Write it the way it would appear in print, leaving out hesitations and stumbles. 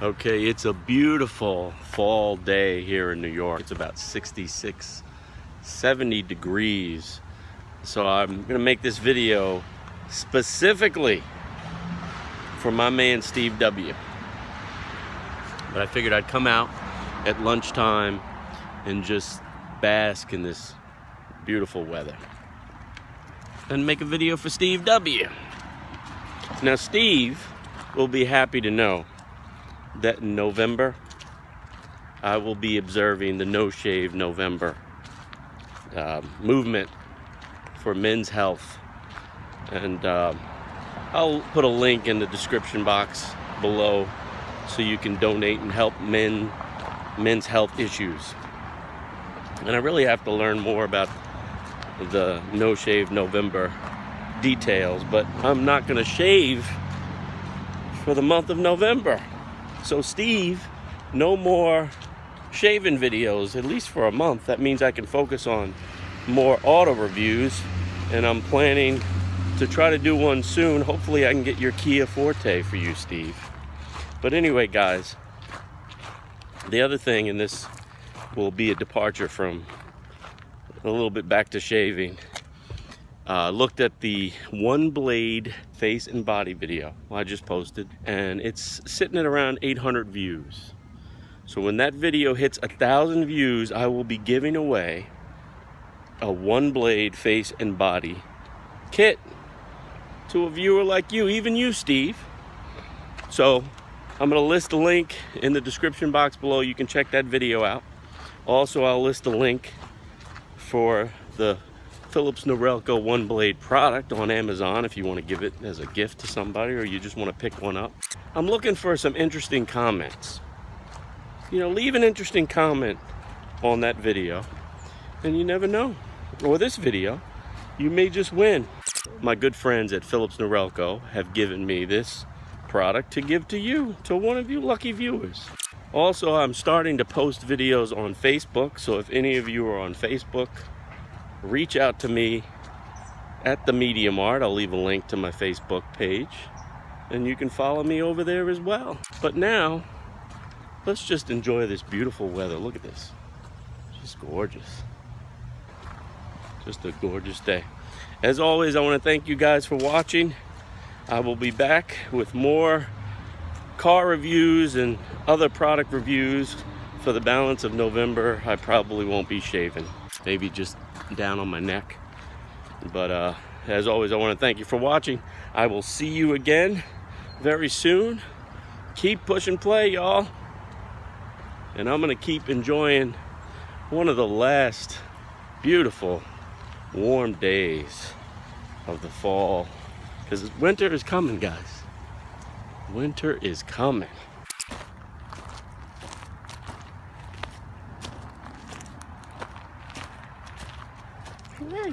Okay, it's a beautiful fall day here in New York. It's about 66, 70 degrees. So I'm gonna make this video specifically for my man Steve W. But I figured I'd come out at lunchtime and just bask in this beautiful weather and make a video for Steve W. Now Steve will be happy to know that in November I will be observing the No Shave November movement for men's health, and I'll put a link in the description box below so you can donate and help men's health issues. And I really have to learn more about the No Shave November details, but I'm not gonna shave for the month of November. So Steve, no more shaving videos, at least for a month. That means I can focus on more auto reviews, and I'm planning to try to do one soon. Hopefully I can get your Kia Forte for you, Steve. But anyway, guys, the other thing, and this will be a departure from a little bit back to shaving, looked at the one blade face and body video I just posted, and it's sitting at around 800 views. So when that video hits 1,000 views, I will be giving away a one blade face and body kit to a viewer like you, even you, Steve. So I'm gonna list a link in the description box below. You can check that video out. Also, I'll list a link for the Philips Norelco one blade product on Amazon if you want to give it as a gift to somebody, or you just want to pick one up. I'm looking for some interesting comments. You know, leave an interesting comment on that video, and you never know. Or this video, you may just win. My good friends at Philips Norelco have given me this product to give to you, to one of you lucky viewers. Also, I'm starting to post videos on Facebook, so if any of you are on Facebook, reach out to me at the Media Mart. I'll leave a link to my Facebook page, and you can follow me over there as well. But now, let's just enjoy this beautiful weather. Look at this. It's just gorgeous. Just a gorgeous day. As always, I want to thank you guys for watching. I will be back with more car reviews and other product reviews for the balance of November. I probably won't be shaving. Maybe just down on my neck. But as always, I want to thank you for watching. I will see you again very soon. Keep pushing play, y'all. And I'm going to keep enjoying one of the last beautiful warm days of the fall, because winter is coming, guys. Winter is coming. Hey.